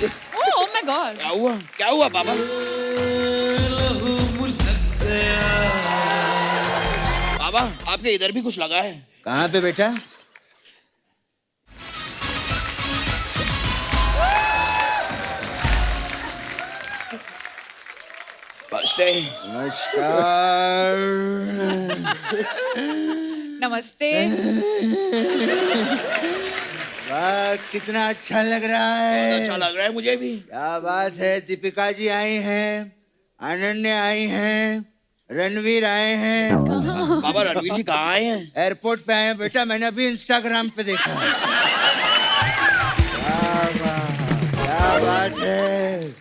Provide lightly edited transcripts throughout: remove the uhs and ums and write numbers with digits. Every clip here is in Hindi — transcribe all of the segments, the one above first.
Oh my God. क्या हुआ पापा? पापा आपके इधर भी कुछ लगा है? कहाँ पे बेटा? नमस्कार। नमस्ते। वाह कितना अच्छा लग रहा है। अच्छा लग रहा है मुझे भी। क्या बात है। दीपिका जी आई हैं, अनन्या आई हैं, रणवीर आए हैं। पापा रणवीर जी कहाँ आए हैं? एयरपोर्ट पे आए हैं बेटा, मैंने अभी इंस्टाग्राम पे देखा। क्या बात है।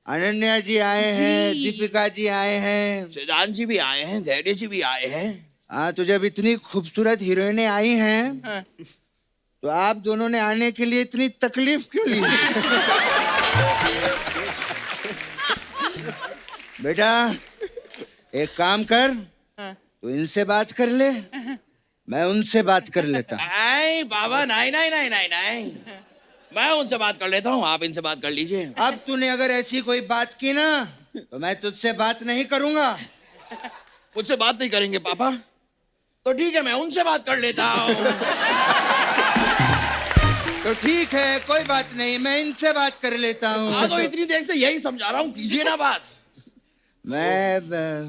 अनन्या जी आए हैं, दीपिका जी आए हैं, सिद्धांत जी भी आए हैं, धैर्य जी भी आए हैं। हाँ तो जब इतनी खूबसूरत हीरोइनें आई हैं तो आप दोनों ने आने के लिए इतनी तकलीफ क्यों ली? बेटा एक काम कर, तू इनसे बात कर ले, मैं उनसे बात कर लेता। नहीं बाबा, नहीं नहीं नहीं नहीं नहीं, मैं उनसे बात कर लेता हूँ, आप इनसे बात कर लीजिए। अब तूने अगर ऐसी कोई बात की ना तो मैं तुझसे बात नहीं करूंगा। मुझसे बात नहीं करेंगे पापा? तो ठीक है, मैं उनसे बात कर लेता हूँ। तो ठीक है कोई बात नहीं, मैं इनसे बात कर लेता हूँ। हाँ तो इतनी देर से यही समझा रहा हूँ, कीजिए ना बात। मैं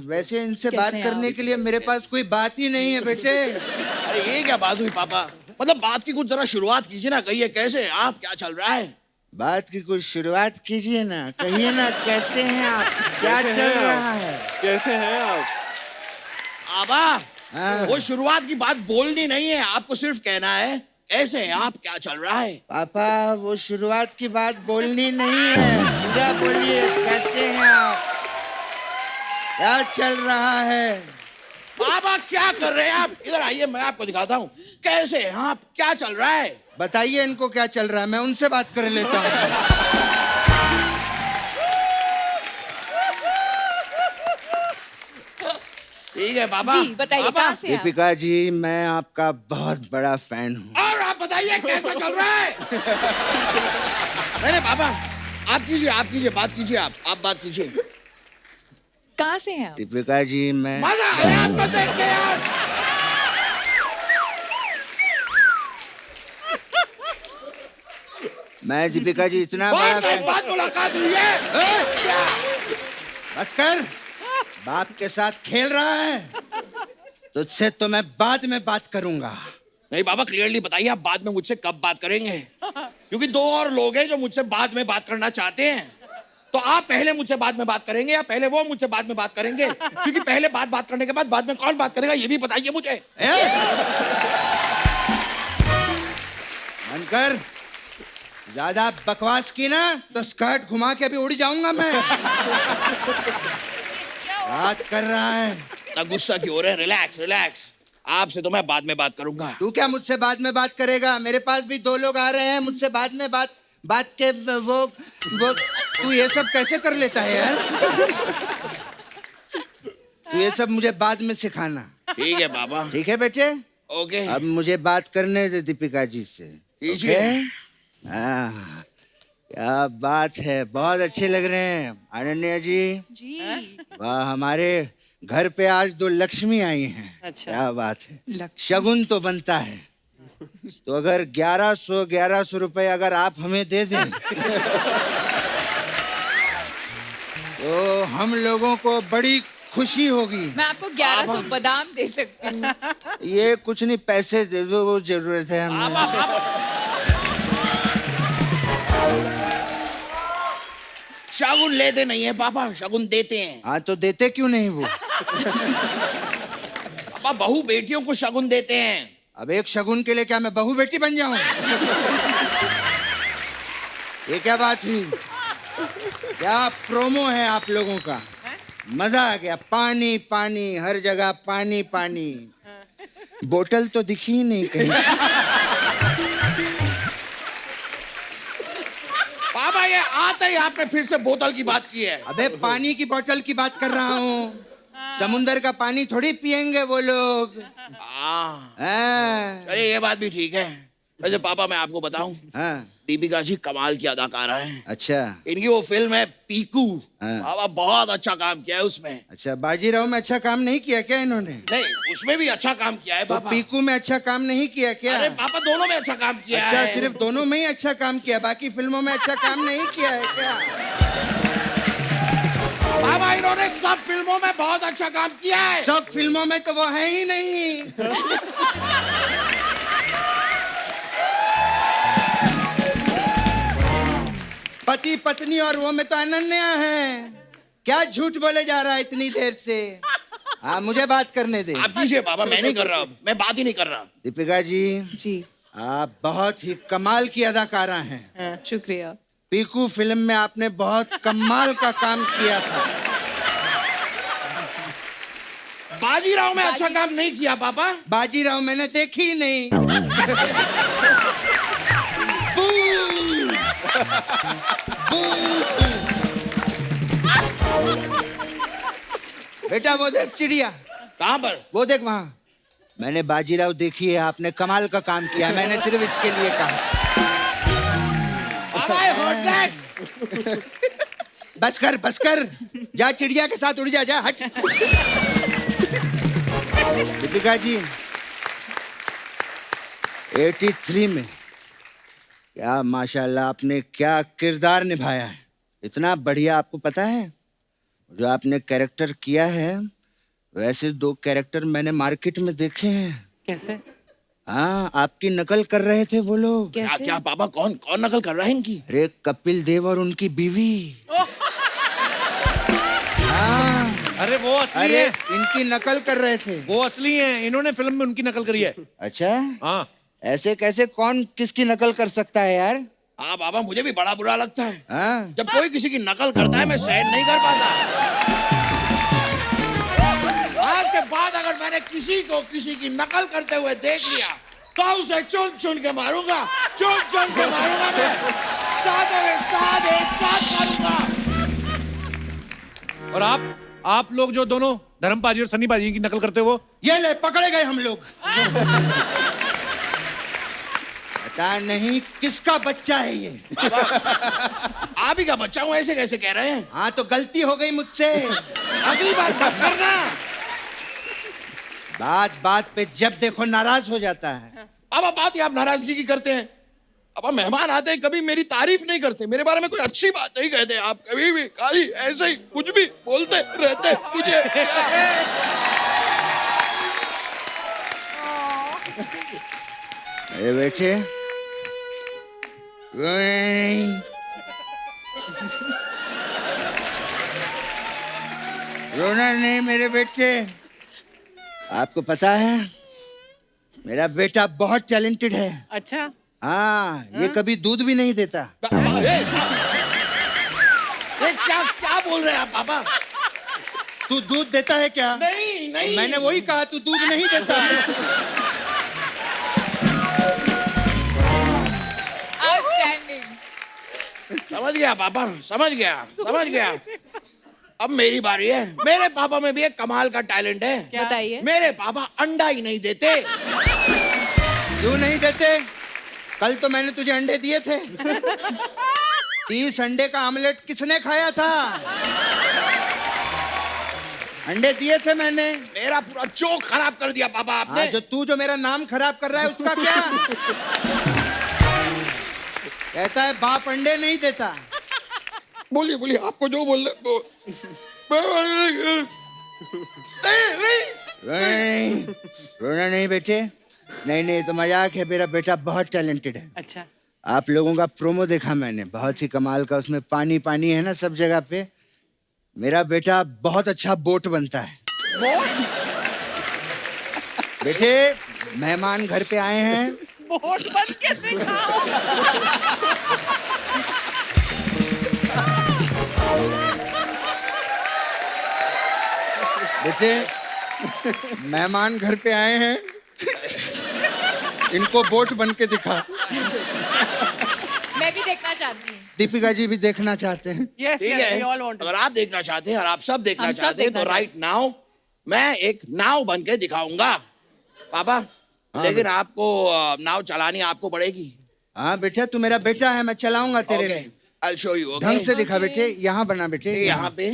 वैसे इनसे बात करने के लिए मेरे पास कोई बात ही नहीं है बेटे। अरे ये क्या बात हुई पापा? मतलब बात की कुछ जरा शुरुआत कीजिए ना, कहिए कैसे आप, क्या चल रहा है? बात की कुछ शुरुआत कीजिए ना, कहिए ना कैसे हैं आप, क्या चल रहा है? कैसे हैं आप? पापा वो शुरुआत की बात बोलनी नहीं है, आपको सिर्फ कहना है कैसे हैं आप, क्या चल रहा है? पापा वो शुरुआत की बात बोलनी नहीं है, सीधा बोलिए कैसे हैं आप, क्या चल रहा है? पापा क्या कर रहे हैं आप? इधर आइए, मैं आपको दिखाता हूँ कैसे हैं आप, क्या चल रहा है। बताइए इनको क्या चल रहा है, मैं उनसे बात कर लेता हूँ। ठीक है पापा जी बताइए कहाँ से आप? दीपिका जी मैं आपका बहुत बड़ा फैन हूँ। और आप बताइए कैसा चल रहा है? नहीं पापा आप कीजिए बात कीजिए, आप बात कीजिए। कहाँ से हैं आप? दीपिका जी मैं मजा आया आपको देख के यार। मैं दीपिका जी इतना बड़ा फैन। बात मुलाकात हुई है। बस कर, बाप के साथ खेल रहा है, तुझसे तो मैं बाद में बात करूंगा। नहीं पापा क्लियरली बताइए आप बाद में मुझसे कब बात करेंगे, क्योंकि दो और लोग हैं जो मुझसे बाद में बात करना चाहते हैं। तो आप पहले मुझसे बाद में बात करेंगे या पहले वो मुझसे बाद में बात करेंगे? क्योंकि पहले बात करने के बाद में कौन बात करेगा ये भी बताइए मुझे। मनकर ज्यादा बकवास की ना तो स्कर्ट घुमा के अभी उड़ जाऊंगा मैं। बात कर रहा है। इतना गुस्सा क्यों हो रहे हैं? रिलैक्स रिलैक्स, आपसे तो मैं बाद में बात करूंगा। तू क्या मुझसे बाद में बात करेगा? मेरे पास भी दो लोग आ रहे हैं मुझसे बाद में बात के वो तू ये सब कैसे कर लेता है यार? तू ये सब मुझे बाद में सिखाना। ठीक है पापा। ठीक है बेटे, ओके। अब मुझे बात करने दे दीपिका जी से। कीजिए। क्या बात है, बहुत अच्छे लग रहे हैं अनन्या जी। जी वाह हमारे घर पे आज दो लक्ष्मी आई हैं। अच्छा। क्या बात है, लक्ष्मी। शगुन तो बनता है। तो अगर 1100 रुपए अगर आप हमें दे दें तो हम लोगों को बड़ी खुशी होगी। मैं आपको 1100 बादाम दे सकती हूँ। ये कुछ नहीं, पैसे दे दो, वो जरूरत है हमें। शगुन लेते नहीं है पापा, शगुन देते हैं। हाँ तो देते क्यों नहीं वो? पापा बहू बेटियों को शगुन देते हैं। अब एक शगुन के लिए क्या मैं बहू बेटी बन जाऊं? ये क्या बात हुई? क्या प्रोमो है आप लोगों का? मजा आ गया। पानी पानी हर जगह, पानी पानी। बोतल तो दिखी ही नहीं कहीं। पापा ये आते ही आपने फिर से बोतल की बात की है। अबे पानी की बोतल की बात कर रहा हूँ। समुंदर का पानी थोड़ी पियेंगे वो लोग। हाँ हाँ। चलिए ये बात भी ठीक है, वैसे पापा मैं आपको बताऊं, हाँ दीपिका जी कमाल की अदाकारा हैं। अच्छा इनकी वो फिल्म है पीकू, हाँ। पापा बहुत अच्छा काम किया है उसमें। अच्छा, बाजीराव में अच्छा काम नहीं किया क्या इन्होंने? नहीं, उसमें भी अच्छा काम किया है तो पापा। पीकू में अच्छा काम नहीं किया क्या? अरे पापा दोनों में अच्छा काम किया अच्छा, है। सिर्फ दोनों में ही अच्छा काम किया, बाकी फिल्मों में अच्छा काम नहीं किया है क्या? पापा इन्होंने सब फिल्मों में बहुत अच्छा काम किया है। सब फिल्मों में तो वो है ही नहीं। पति पत्नी और वो में तो अनन्या है। क्या झूठ बोले जा रहा है इतनी देर से? हाँ, मुझे बात करने दे। आप कीजिए पापा, मैं नहीं कर रहा, अब मैं बात ही नहीं कर रहा। दीपिका जी, जी आप बहुत ही कमाल की अदाकारा हैं। शुक्रिया। पीकू फिल्म में आपने बहुत कमाल का काम किया था। बाजीराव में अच्छा काम नहीं किया पापा। बाजीराव मैंने देखी ही नहीं। बेटा वो देख चिड़िया। कहाँ पर? वो देख वहां। मैंने बाजीराव देखी है, आपने कमाल का काम किया, मैंने सिर्फ इसके लिए कहा। पापा I heard that। बस कर, जा चिड़िया के साथ उड़ जा, जा हट। दीपिका जी, 83 में क्या माशाल्लाह आपने क्या किरदार निभाया है, इतना बढ़िया। आपको पता है जो आपने कैरेक्टर किया है, वैसे 2 कैरेक्टर मैंने मार्केट में देखे हैं। कैसे? हाँ, आपकी नकल कर रहे थे वो लोग। क्या कैसे? क्या पापा, कौन कौन नकल कर रहा है इनकी? अरे कपिल देव और उनकी बीवी। हाँ, अरे वो असली अरे है, इनकी नकल कर रहे थे। वो असली है, इन्होंने फिल्म में उनकी नकल करी है। अच्छा, हाँ ऐसे कैसे कौन किसकी नकल कर सकता है यार? हाँ पापा, मुझे भी बड़ा बुरा लगता है हाँ, जब कोई किसी की नकल करता है, मैं सहन नहीं कर पाता। आज के बाद अगर मैंने किसी को किसी की नकल करते हुए देख लिया तो उसे चुन चुन के मारूंगा, चुन चुन के मारूंगा मैं, साथों के साथ एक साथ मारूंगा। और आप लोग जो दोनों धर्म पाजी और सनी पाजी की नकल करते हो, ये ले पकड़े गए हम लोग। पता नहीं किसका बच्चा है ये। आप ही का बच्चा हूँ, ऐसे कैसे कह रहे हैं? हाँ, तो गलती हो गई मुझसे। अगली बार मत करना। बात पे जब देखो नाराज हो जाता है। अब बात ही आप नाराजगी की करते हैं। अब मेहमान आते हैं, कभी मेरी तारीफ नहीं करते, मेरे बारे में कोई अच्छी बात नहीं कहते। आप कभी भी खाली ऐसे ही कुछ भी बोलते रहते मुझे। अरे बेटे, रोना नहीं मेरे बेटे। आपको पता है मेरा बेटा बहुत टैलेंटेड है। अच्छा हाँ, ये कभी दूध भी नहीं देता। ये क्या क्या बोल रहे हैं आप पापा? तू दूध देता है क्या? नहीं नहीं, मैंने वही कहा, तू दूध नहीं देता। आउटस्टैंडिंग। समझ गया पापा, समझ गया। अब मेरी बारी है। मेरे पापा में भी एक कमाल का टैलेंट है। बताइए। मेरे पापा अंडा ही नहीं देते। क्यों नहीं देते? कल तो मैंने तुझे अंडे दिए थे। 30 अंडे का आमलेट किसने खाया था? अंडे दिए थे मैंने। मेरा पूरा जोक खराब कर दिया पापा आपने। हाँ, जो मेरा नाम खराब कर रहा है उसका क्या? कहता है बाप अंडे नहीं देता। बोलिए आपको जो बोल नहीं, रोना नहीं बेटे। नहीं तो मजाक है। मेरा बेटा बहुत टैलेंटेड है। अच्छा, आप लोगों का प्रोमो देखा मैंने, बहुत ही कमाल का। उसमें पानी पानी है ना सब जगह पे। मेरा बेटा बहुत अच्छा बोट बनता है। बेटे, मेहमान घर पे आए हैं। बोट बन के दिखाओ। बेटे, मेहमान घर पे आए हैं, इनको बोट बन के दिखा। मैं भी देखना चाहती हूँ। दीपिका जी भी देखना चाहते हैं। Yes, ठीक yes, है, we all want to. अगर आप देखना चाहते हैं और आप सब देखना हम सब चाहते हैं देखना तो राइट नाउ मैं एक नाव बन के दिखाऊंगा। पापा लेकिन आपको नाव चलानी आपको पड़ेगी। हाँ बेटा, तू मेरा बेटा है, मैं चलाऊंगा तेरे Okay, लिए। I'll show you, okay? ढंग से दिखा बेटे, यहाँ बना बेटे। यहाँ पे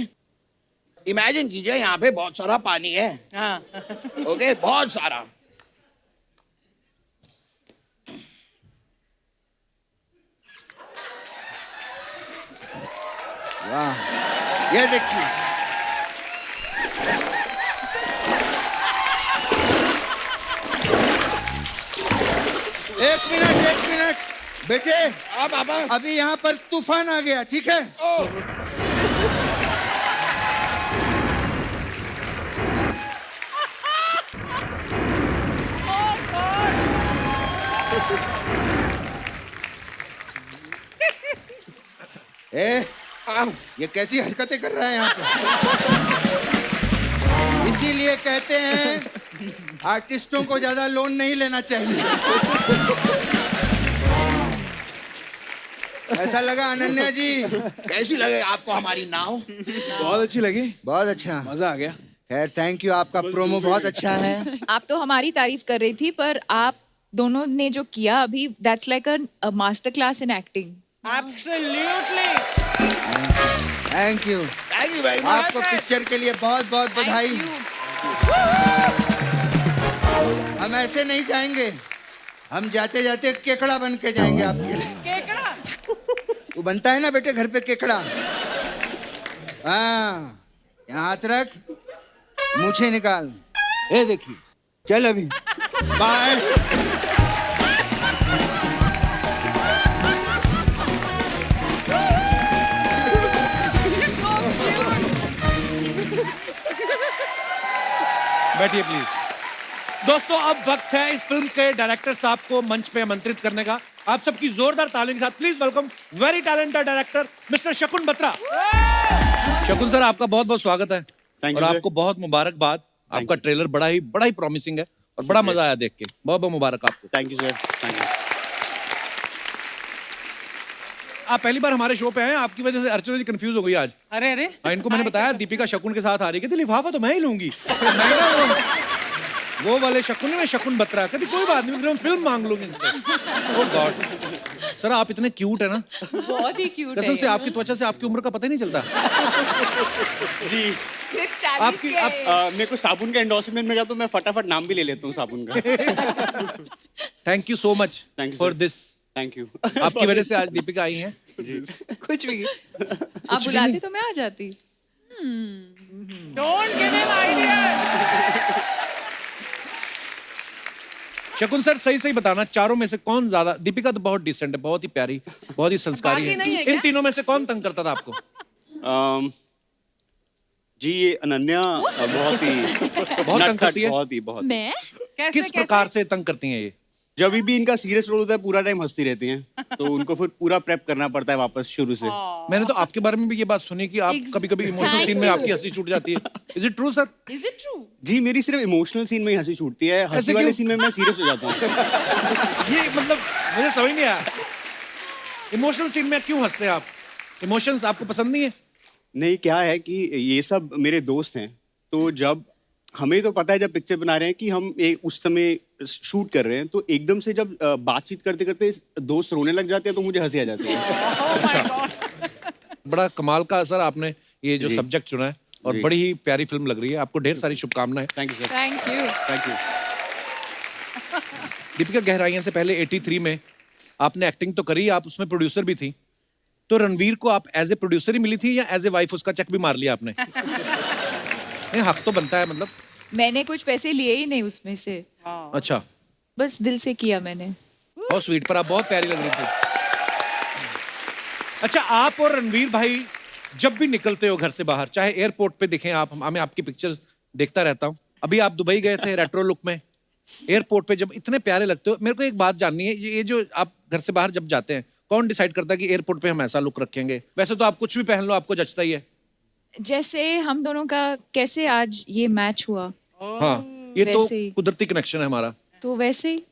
इमेजिन कीजिए, यहाँ पे बहुत सारा पानी है। हाँ। ओके, बहुत सारा। वाह, ये देखिए। एक मिनट बेटे, अब पापा। अभी यहाँ पर तूफान आ गया, ठीक है? ए, ये कैसी हरकतें कर रहा है यहाँ पे? इसीलिए कहते हैं आर्टिस्टों को ज्यादा लोन नहीं लेना चाहिए। ऐसा लगा अनन्या जी? कैसी लगे आपको हमारी नाव? बहुत अच्छी लगी, बहुत अच्छा, मजा आ गया। खैर थैंक यू, आपका प्रोमो बहुत अच्छा है। आप तो हमारी तारीफ कर रही थी, पर आप दोनों ने जो किया अभी, that's like a master class in acting. Absolutely. Thank you very much. आपको पिक्चर के लिए बहुत बहुत बधाई। हम ऐसे नहीं जाएंगे, हम जाते जाते केकड़ा बन के जाएंगे आपके लिए। केकड़ा? वो बनता है ना बेटे घर पे केकड़ा। हाँ, यहाँ हाथ रख, मूछें निकाल। ये देखिए, चल अभी बाय। बैठिए प्लीज। दोस्तों, अब वक्त है इस फिल्म के डायरेक्टर साहब को मंच पे आमंत्रित करने का। आप सबकी जोरदार तालियों के साथ please welcome very talented director mister शकुन बत्रा। शकुन सर, आपका बहुत बहुत स्वागत है। और आपको बहुत मुबारकबाद। आपका ट्रेलर बड़ा ही प्रॉमिसिंग है और बड़ा मजा आया देख के। बहुत बहुत मुबारक आपको। Thank you sir, thank you. आप पहली बार हमारे शो पे आए, आपकी वजह से अर्चना जी कंफ्यूज हो गई आज। अरे अरे। हाँ, इनको मैंने बताया दीपिका शकुन के साथ आ रही है, कहती लिफाफा तो मैं ही लूंगी। वो वाले शकुन है, शकुन बत्रा। कहती कोई बात नहीं, फिल्म मांग लूंगी इनसे। ओह गॉड सर, आप इतने क्यूट है ना, बहुत ही क्यूट कसम है। से आपकी त्वचा से आपकी उम्र का पता ही नहीं चलता। जी, सिर्फ 40 आपकी- के। आप- मेरे को साबुन का एंडोर्समेंट में गया तो मैं फटाफट नाम भी ले लेता हूँ साबुन का। Thank you so much Thank you, for sir. This. Thank you. आपकी वजह से आज दीपिका आई हैं। कुछ भी आप बुलाते तो मैं आ जाती। Don't give him ideas. शकुन सर, सही बताना, चारों में से कौन ज्यादा? दीपिका तो बहुत डिसेंट है, बहुत ही प्यारी, बहुत ही संस्कारी बाकी नहीं है है। क्या? इन तीनों में से कौन तंग करता था आपको? जी, ये अनन्या बहुत ही बहुत तंग करती है। बहुत। मैं कैसे किस प्रकार से तंग करती हैं ये? जब भी इनका सीरियस रोल होता है पूरा टाइम हंसती रहती हैं, तो उनको फिर पूरा प्रेप करना पड़ता है वापस शुरू से। मैंने तो आपके बारे में भी ये बात सुनी कि आप कभी-कभी इमोशनल सीन में आपकी हंसी छूट जाती है। Is it true sir? Is it true? जी, मेरी सिर्फ इमोशनल सीन में ही हंसी छूटती है, हंसी वाले क्यों? सीन में मैं सीरियस हो जाता हूँ। ये मतलब मुझे समझ नहीं आया, इमोशनल सीन में क्यों हंसते हैं आप? इमोशंस आपको पसंद नहीं है? नहीं, क्या है कि ये सब मेरे दोस्त हैं, तो जब हमें तो पता है जब पिक्चर बना रहे हैं कि हम उस समय शूट कर रहे हैं, तो एकदम से जब बातचीत करते करते दोस्त रोने लग जाते हैं तो मुझे हंसी आ जाती है। Oh my God. बड़ा कमाल का सर आपने ये जो जी। सब्जेक्ट चुना है और जी। बड़ी ही प्यारी फिल्म लग रही है। आपको ढेर सारी शुभकामनाएं। Thank you sir, thank you. Thank you. Deepika, Gehraiyaan से पहले 83 में आपने एक्टिंग तो करी, आप उसमें प्रोड्यूसर भी थी। तो रणवीर को आप एज ए प्रोड्यूसर ही मिली थी या एज ए वाइफ उसका चेक भी मार लिया आपने? नहीं, हक तो बनता है मतलब। मैंने कुछ पैसे लिए ही नहीं उसमें से, अच्छा, बस दिल से किया मैंने। बहुत स्वीट, पर आप बहुत प्यारी लग रही थी। अच्छा, आप और रणवीर भाई जब भी निकलते हो घर से बाहर, चाहे एयरपोर्ट पे दिखें आप, मैं आपकी पिक्चर्स देखता रहता हूँ। अभी आप दुबई गए थे रेट्रो लुक में, एयरपोर्ट पे जब इतने प्यारे लगते हो। मेरे को एक बात जाननी है, ये जो आप घर से बाहर जब जाते हैं, कौन डिसाइड करता है कि एयरपोर्ट पे हम ऐसा लुक रखेंगे? वैसे तो आप कुछ भी पहन लो, आपको जचता ही है। जैसे हम दोनों का कैसे आज ये मैच हुआ, हाँ, ये तो वैसे ही। कुदरती कनेक्शन है हमारा। तो वैसे ही।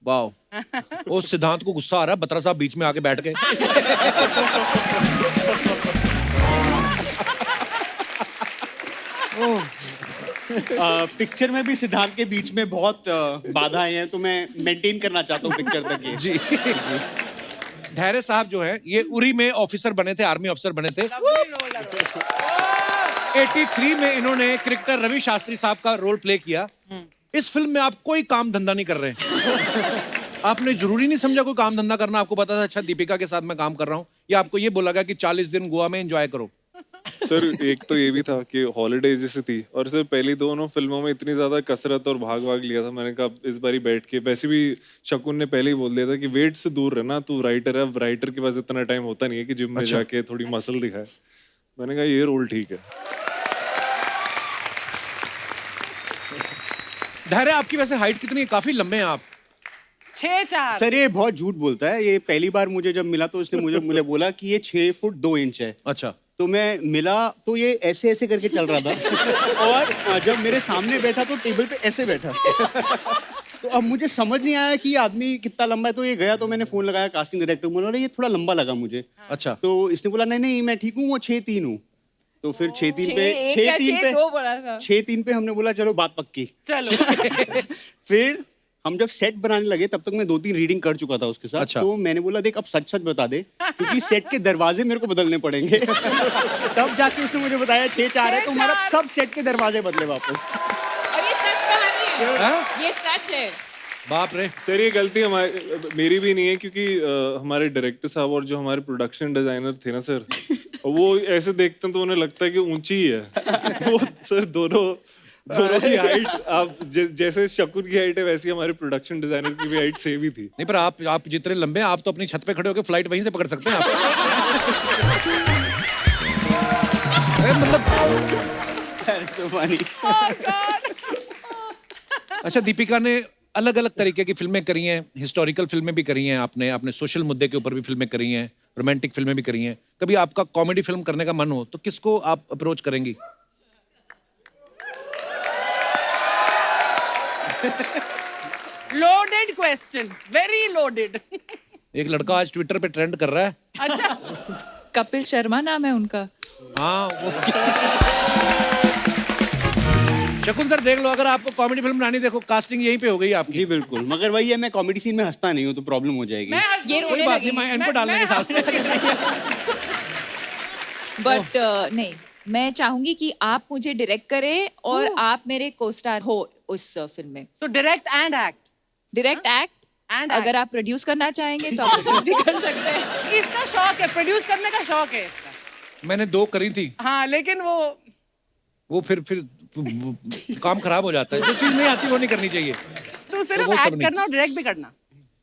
वाह। वो सिद्धांत को गुस्सा आ रहा है, बत्रा साहब बीच में आके बैठ गए। पिक्चर में भी सिद्धांत के बीच में बहुत बाधाएं हैं, तो मैं मेंटेन करना चाहता हूँ पिक्चर तक ये। जी धैर्य साहब जो है ये उरी में ऑफिसर बने थे, आर्मी ऑफिसर बने थे। 83 में इन्होंने क्रिकेटर रवि शास्त्री साहब का रोल प्ले किया। इस फिल्म में आप कोई काम धंधा नहीं कर रहे हैं। आपने जरूरी नहीं समझा कोई काम धंधा करना, आपको पता था अच्छा दीपिका के साथ मैं काम कर रहा हूँ, या आपको ये बोला गया कि 40 दिन गोवा में एंजॉय करो? सर एक तो ये भी था कि हॉलीडे जैसी थी, और सर पहली दोनों फिल्मों में इतनी ज्यादा कसरत और भाग भाग लिया था, मैंने कहा इस बारी बैठ के, वैसे भी शकुन ने पहले ही बोल दिया था कि वेट से दूर रहना, तू राइटर है, अब राइटर के पास इतना टाइम होता नहीं है कि जिम में जाके थोड़ी मसल दिखाए। मैंने कहा ये रोल ठीक है। धैर्य आपकी वैसे हाइट कितनी है? काफी लंबे हैं आप। 6'4". सर ये बहुत झूठ बोलता है। ये पहली बार मुझे जब मिला तो उसने मुझे बोला कि ये 6 फुट 2 इंच है। अच्छा। तो मैं मिला तो ये ऐसे ऐसे करके चल रहा था, और जब मेरे सामने बैठा तो टेबल पे ऐसे बैठा। तो अब मुझे समझ नहीं आया कि ये आदमी कितना लंबा है, तो ये गया, तो मैंने फोन लगाया कास्टिंग डायरेक्टर को, बोला ये थोड़ा लंबा लगा मुझे। अच्छा। तो इसने बोला नहीं नहीं मैं ठीक हूँ, वो 6'3" हूँ। तो फिर 6'3" पे 6'3" पे हमने बोला चलो बात पक्की। चलो। फिर हम जब सेट बनाने लगे तब तक मैं 2-3 रीडिंग कर चुका था उसके साथ। अच्छा। तो मैंने बोला देख अब सच सच बता दे, क्योंकि सेट के दरवाजे मेरे को बदलने पड़ेंगे। तब जाके उसने मुझे बताया 6'4" है, तो हमारा सब सेट के दरवाजे बदले वापस। और ये सच कहानी है, हाँ? ये सच है। बाप रे। सर ये गलती मेरी भी नहीं है, क्योंकि हमारे डायरेक्टर साहब और जो हमारे प्रोडक्शन डिजाइनर थे ना सर, वो ऐसे देखते हैं तो उन्हें लगता है कि ऊंची ही है। वो सर दोनों की हाइट, आप जैसे शकुन की हाइट है वैसी हमारे प्रोडक्शन डिजाइनर की भी हाइट सेम ही थी। नहीं पर आप जितने लंबे हैं आप तो अपनी छत पे खड़े होकर फ्लाइट वहीं से पकड़ सकते हैं आप। मतलब अच्छा दीपिका ने अलग अलग तरीके की फिल्में करी हैं, हिस्टोरिकल फिल्में भी करी हैं, आपने सोशल मुद्दे के ऊपर भी फिल्में करी हैं, रोमांटिक फिल्में भी करी हैं। कभी आपका कॉमेडी फिल्म करने का मन हो तो किसको आप अप्रोच करेंगी? Loaded question, very loaded. एक लड़का आज ट्विटर पे ट्रेंड कर रहा है। अच्छा। कपिल शर्मा नाम है उनका। हाँ वो शकुन सर देख लो, अगर आपको कॉमेडी फिल्म बनानी, देखो कास्टिंग यहीं पे हो गई आपकी। जी बिल्कुल, मगर वही है मैं कॉमेडी सीन में हंसता नहीं हूँ तो प्रॉब्लम हो जाएगी। ये रोने लगी। मैं इनको डालने के साथ। बट नहीं, मैं चाहूंगी कि आप मुझे डायरेक्ट करें और आप मेरे को स्टार हो उस फिल्म में। So direct and act. Direct act, And अगर आप प्रोड्यूस करना चाहेंगे तो आप प्रोड्यूस भी कर सकते हैं। इसका शौक है, प्रोड्यूस करने का शौक है इसका। मैंने 2 करी थी, हाँ लेकिन वो फिर काम खराब हो जाता है। जो चीज नहीं आती वो नहीं करनी चाहिए। तू सिर्फ वो सब एक्ट नहीं। करना और डायरेक्ट भी करना।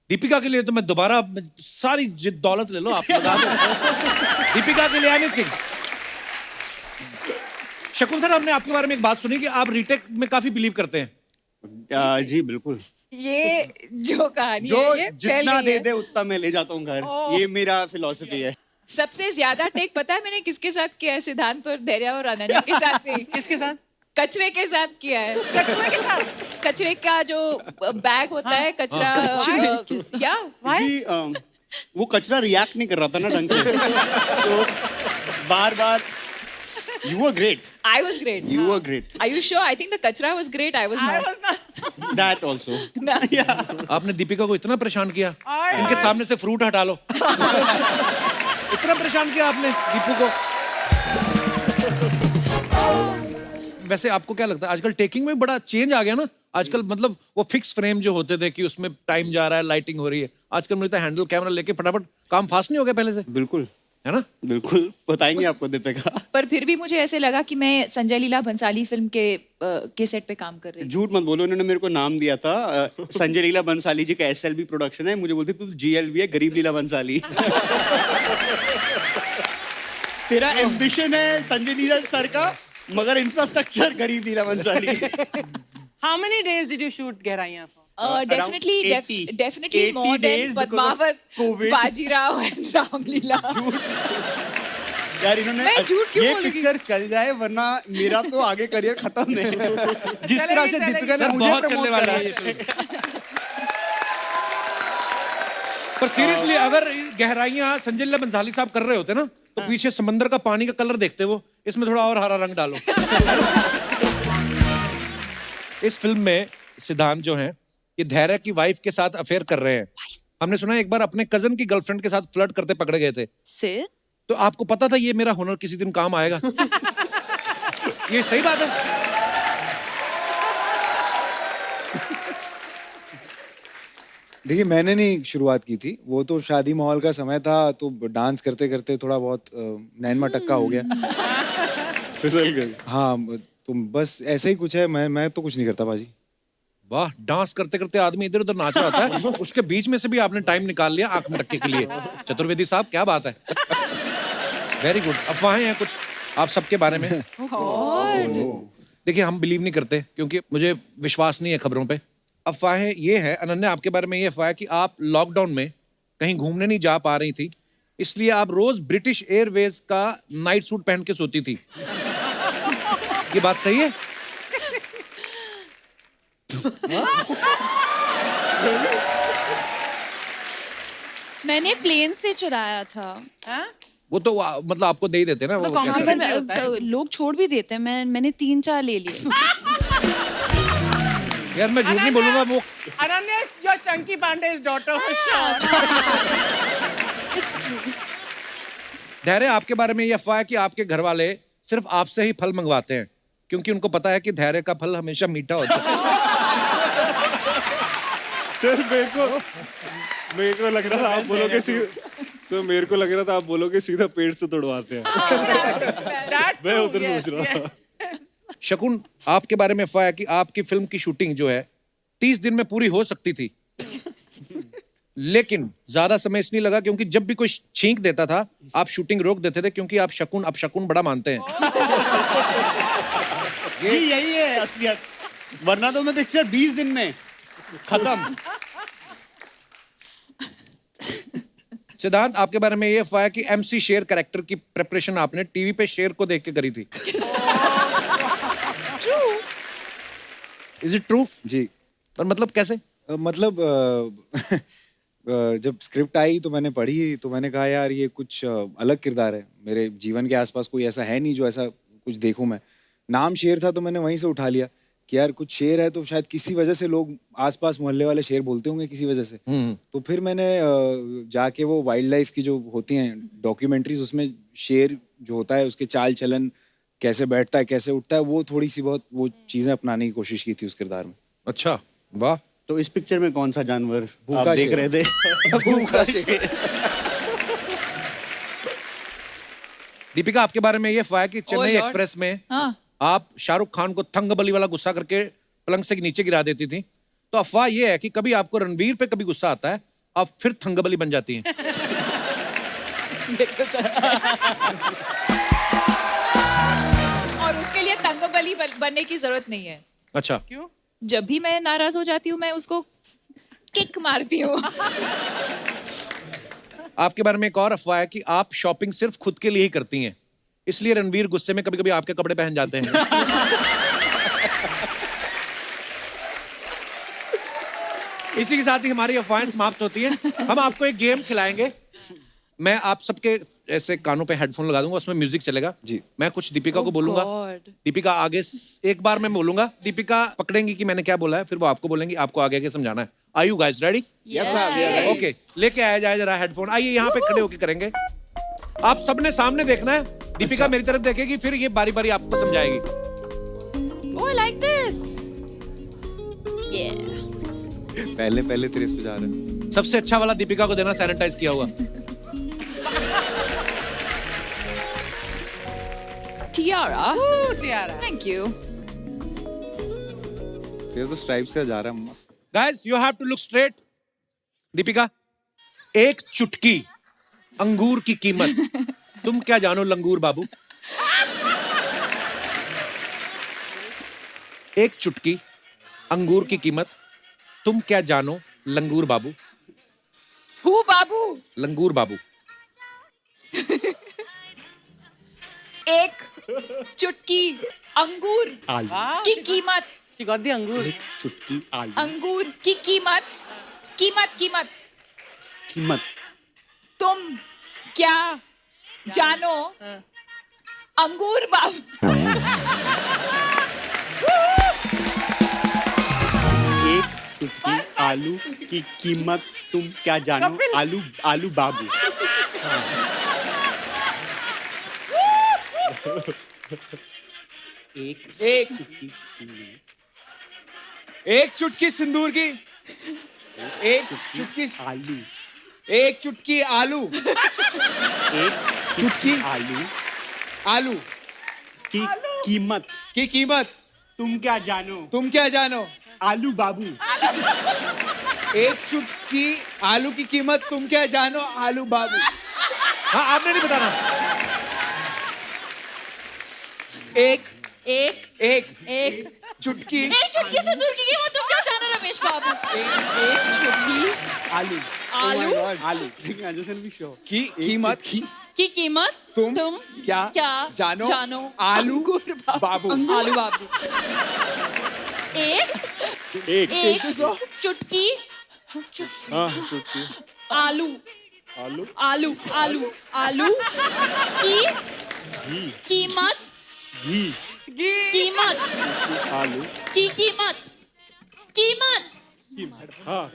दीपिका के लिए तो मैं दोबारा सारी दौलत ले लो आप, लगा दो। दीपिका के लिए एनीथिंग। शकुन सर हमने आपके बारे में एक बात सुनी कि आप रीटेक में काफी बिलीव करते हैं। जी बिल्कुल, ये जो कहानी जो है ये जितना दे उतना मैं ले जाता हूँ घर, ये मेरा फिलॉसफी है। सबसे ज्यादा टेक पता है मैंने किसके साथ किया है? सिद्धांत और धैर्य और अनन्या के साथ नहीं, किसके साथ? कचरे के साथ किया है। कछुए के साथ? कचरे का जो बैग होता है, कचरा या जी वो कचरा रिएक्ट नहीं कर रहा था ना ढंग से, तो बार बार You were great. I was great. You were great. Are you sure? I think the kachra was great. I was I not. was not. That also. आपने दीपिका को इतना परेशान किया, और- इनके सामने से फ्रूट हटा लो। इतना परेशान किया आपने दीपू को। वैसे आपको क्या लगता है आजकल टेकिंग में बड़ा चेंज आ गया ना? आजकल मतलब वो फिक्स फ्रेम जो होते थे कि उसमें टाइम जा रहा है, लाइटिंग हो रही है, आजकल मुझे तो हैंडल कैमरा लेके फटाफट काम फास्ट नहीं हो गया पहले से, बिल्कुल है ना? बिल्कुल बताएंगे आपको दीपिका। पर फिर भी मुझे ऐसे लगा कि मैं संजय लीला भंसाली फिल्म के सेट पे काम कर रही हूँ। झूठ मत बोलो, उन्होंने मेरे को नाम दिया था संजय लीला बंसाली जी का SLB प्रोडक्शन है, मुझे बोलते तू GLB है, गरीब लीला बंसाली। तेरा एम्बिशन है संजय लीला सर का, मगर इंफ्रास्ट्रक्चर गरीब लीला Bhansali. How many days did you shoot गहराइयाँ for? Definitely, 80 definitely more 80 than days because of Padmavat, COVID. Bajirao and Ramlila. यार इन्होंने मैं झूठ क्यों ये बोलूंगी? पिक्चर चल जाए, वरना मेरा तो आगे करियर खत्म है। जिस तरह से चलेगी, दीपिका ने सर मुझे बहुत promote चलने वाला करा है ये फिल्म। पर सीरियसली अगर गहराइयां संजय लीला बंसाली साहब कर रहे होते ना, तो पीछे समंदर का पानी का कलर देखते वो, इसमें थोड़ा और हरा रंग डालो। इस फिल्म में सिद्धांत जो हैं ये धैर्य की वाइफ के साथ अफेयर कर रहे हैं। हमने सुना एक बार अपने कजन की गर्लफ्रेंड के साथ फ्लर्ट करते पकड़े गए थे। सिर तो आपको पता था ये मेरा हुनर किसी दिन काम आएगा? ये सही बात है। देखिए मैंने नहीं शुरुआत की थी, वो तो शादी माहौल का समय था, तो डांस करते करते थोड़ा बहुत नैन मटक्का हो गया। फिसल गए। हाँ तो बस ऐसा ही कुछ है। मैं तो कुछ नहीं करता बाजी। वाह, डांस करते करते आदमी इधर उधर नाच रहा होता है, उसके बीच में से भी आपने टाइम निकाल लिया आंख मटक्के के लिए। चतुर्वेदी साहब क्या बात है। Very good. अफवाहें हैं कुछ आप सबके बारे में। देखिए हम बिलीव नहीं करते क्योंकि मुझे विश्वास नहीं है खबरों पे। अफवाहें ये है, अनन्या आपके बारे में ये अफवाह है कि आप लॉकडाउन में कहीं घूमने नहीं जा पा रही थी, इसलिए आप रोज ब्रिटिश एयरवेज का नाइट सूट पहन के सोती थी। ये बात सही है? मैंने प्लेन से चुराया था। हाँ? वो तो मतलब आपको दे ही देते ना वो तो कैसे? कॉम्प्लीमेंट भी होता है। लोग छोड़ भी देते हैं, मैंने 3-4 ले लिए। यार मैं झूठ नहीं बोलूंगा वो। Ananya, your Chunky Pandey's daughter for sure. धैर्य आपके बारे में ये अफवाह है कि आपके घर वाले सिर्फ आपसे ही फल मंगवाते हैं क्योंकि उनको पता है कि धैर्य का फल हमेशा मीठा होता है। सर मेरे को लग रहा था आप बोलोगे सर मेरे को लग रहा था आप बोलोगे सीधा पेट से तोड़वाते हैं। That मैं too, उधर yes, सोच रहा था। yes. शकुन आपके बारे में अफवाह है कि आपकी फिल्म की शूटिंग जो है 30 दिन में पूरी हो सकती थी, लेकिन ज्यादा समय इसलिए लगा क्योंकि जब भी कोई छींक देता था आप शूटिंग रोक देते थे क्योंकि आप शकुन अपशकुन बड़ा मानते हैं। जी यही है असलियत, वरना तो मैं पिक्चर 20 दिन में खत्म। सिद्धांत आपके बारे में ये अफवाह है कि MC शेर कैरेक्टर की प्रिपरेशन आपने टीवी पे शेर को देख के करी थी। Is it true? जी। पर मतलब कैसे? मतलब जब स्क्रिप्ट आई तो मैंने पढ़ी, तो मैंने कहा यार ये कुछ अलग किरदार है, मेरे जीवन के आसपास कोई ऐसा है नहीं जो ऐसा कुछ देखूं मैं। नाम शेर था तो मैंने वहीं से उठा लिया कि यार कुछ शेर है तो शायद किसी वजह से लोग आसपास मोहल्ले वाले शेर बोलते होंगे किसी वजह से। तो फिर मैंने जाके वो वाइल्ड लाइफ की जो होती हैं डॉक्यूमेंट्रीज, उसमें शेर जो होता है उसके चाल चलन कैसे बैठता है कैसे उठता है, वो थोड़ी सी बहुत वो चीजें अपनाने की कोशिश की थी उस किरदार में। अच्छा, वाह। तो इस पिक्चर में कौन सा जानवर भूखा आप देख शेर। रहे थे? भूखा शेर। दीपिका आपके बारे में ये अफवाह है कि चेन्नई Lord. एक्सप्रेस में हाँ। आप शाहरुख खान को थंगबली वाला गुस्सा करके पलंग से नीचे गिरा देती थी। तो अफवाह ये है कि कभी आपको रणवीर पे कभी गुस्सा आता है, आप फिर थंगबली बन जाती हैं। ये तो सच है। और उसके लिए तंगबली बनने की जरूरत नहीं है। अच्छा, क्यों? जब भी मैं नाराज हो जाती हूँ मैं उसको किक मारती हूँ। आपके बारे में एक और अफवाह है कि आप शॉपिंग सिर्फ खुद के लिए ही करती हैं, इसलिए रणवीर गुस्से में कभी कभी आपके कपड़े पहन जाते हैं। इसी के साथ ही हमारी अफवाहें समाप्त होती हैं। हम आपको एक गेम खिलाएंगे। मैं आप सबके ऐसे कानों पे हेडफोन लगा दूंगा, उसमें म्यूजिक चलेगा जी। मैं कुछ दीपिका को Oh बोलूंगा, God. दीपिका आगे एक बार मैं बोलूंगा, दीपिका पकड़ेंगी कि मैंने क्या बोला है, फिर वो आपको बोलेंगी, आपको आगे आगे समझाना है। Are you guys ready? Yes. Okay, लेके आया जाए जरा हेडफोन। आइए यहाँ पे खड़े होके करेंगे। आप सबने सामने देखना है, दीपिका मेरी तरफ देखेगी, फिर ये बारी बारी आपको समझाएगी। Oh, I like this. Yeah. पहले तेरे इस पे जा रहे हैं। सबसे अच्छा वाला दीपिका को देना, सैनिटाइज किया हुआ। Tiara. Ooh, Tiara. Thank you. तेरे तो स्ट्राइप्स का जा रहा है मस्त। Guys you have to look straight. Deepika, एक चुटकी अंगूर की कीमत तुम क्या जानो लंगूर बाबू? एक चुटकी अंगूर की कीमत तुम क्या जानो लंगूर बाबू? Who, बाबू? लंगूर बाबू। एक चुटकी अंगूर Wow, की कीमत, she got the angur. चुटकी आलू अंगूर की कीमत, कीमत कीमत। तुम क्या जानो अंगूर बाबू? चुटकी आलू की कीमत तुम क्या जानो? कपिल। आलू आलू बाबू। एक एक चुटकी सिंदूर की, एक चुटकी, आलू एक चुटकी आलू, एक चुटकी आलू आलू की कीमत की कीमत तुम क्या जानो? तुम क्या जानो? आलू बाबू। एक चुटकी आलू की कीमत तुम क्या जानो? आलू बाबू। हाँ आपने नहीं बताना। एक एक एक एक चुटकी एक चुटकी सिंदूर की कीमत तुम क्या जानो रमेश बाबू? एक चुटकी आलू आलू आलू I just want to be sure. की कीमत की कीमत तुम क्या क्या जानो? जानो? आलू बाबू। आलू बाबू। एक एक चुटकी हाँ चुटकी आलू आलू आलू आलू आलू की घी कीमत घी कीमत आलू की कीमत हाँ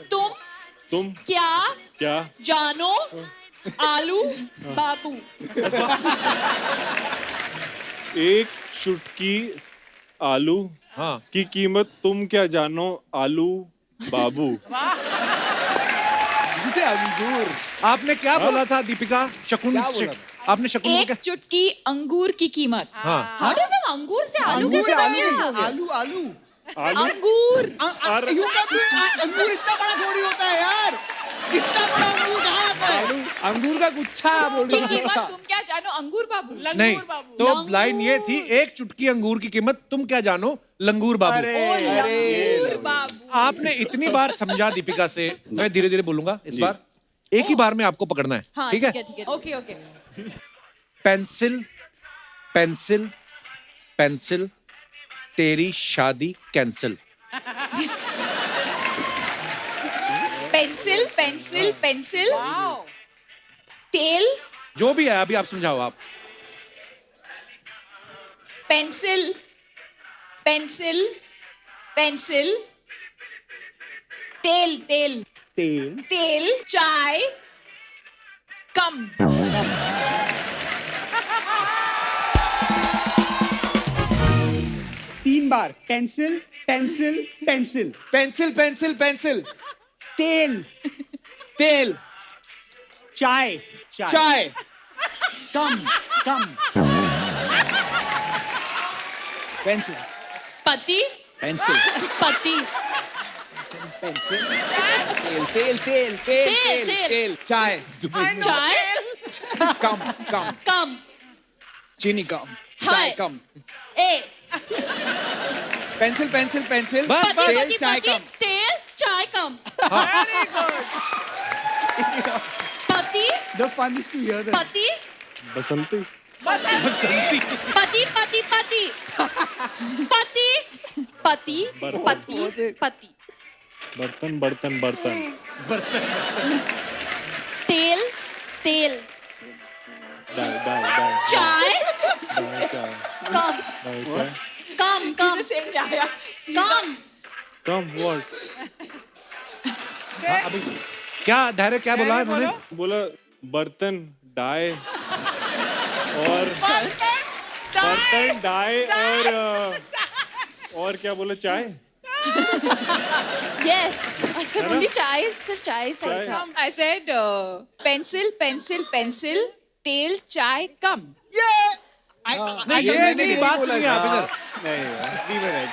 तुम क्या क्या जानो? आलू बाबू। एक चुटकी आलू हाँ की कीमत तुम क्या जानो? आलू बाबू। जिसे अंगूर आपने क्या बोला था दीपिका? शकुन क्या बोला से- आपने शकुन को एक क्या? चुटकी अंगूर की कीमत। हाँ How did हम अंगूर से आलू कैसे बन गया? आलू आलू आलू अंगूर यूं कहते हैं, अंगूर इतना बड़ा थोड़ी होता है यार, इतना बड़ा अंगूर कहाँ आता है? अंगूर का गुच्छा बोल की रहा कीमत हूँ। तुम क्या जानो? अंगूर बाबू। नहीं बाबू। तो लंगूर। लाइन ये थी, एक चुटकी अंगूर की कीमत तुम क्या जानो? लंगूर बाबू। ओ लंगूर बाबू। आपने इतनी बार समझा दीपिका से, मैं धीरे धीरे बोलूंगा इस बार, एक ही बार में आपको पकड़ना है। हाँ ठीक है? ठीक है okay okay. Pencil pencil pencil तेरी शादी कैंसिल। पेंसिल पेंसिल पेंसिल तेल जो भी है अभी आप समझाओ आप। पेंसिल पेंसिल पेंसिल तेल तेल तेल तेल चाय कम। तीन बार pencil pencil pencil pencil pencil pencil तेल तेल चाय चाय कम कम पेंसिल पति पेंसिल पति पेंसिल तेल तेल तेल तेल तेल, तेल तेल। तेल चाय चाय कम कम कम चीनी कम हाय। चाय कम ए पेंसिल पेंसिल पेंसिल बस, बस। तेल चाय कम तेल चाय कम। पति The fun is to hear them. पति बसंती पति पति पति पति पति पति पति बर्तन बर्तन बर्तन तेल तेल डाल डाल डाल चाय चाय कम चाय कम कम कम कम व्हाट अभी क्या धैर्य क्या बोला है उन्होंने? बोला बर्तन डाय और बर्तन डाय और क्या बोला? चाय Yes, I said only चाय सिर्फ चाय सही था। I said pencil pencil pencil तेल चाय कम। नहीं ये नहीं बात नहीं है आप इधर। we were right.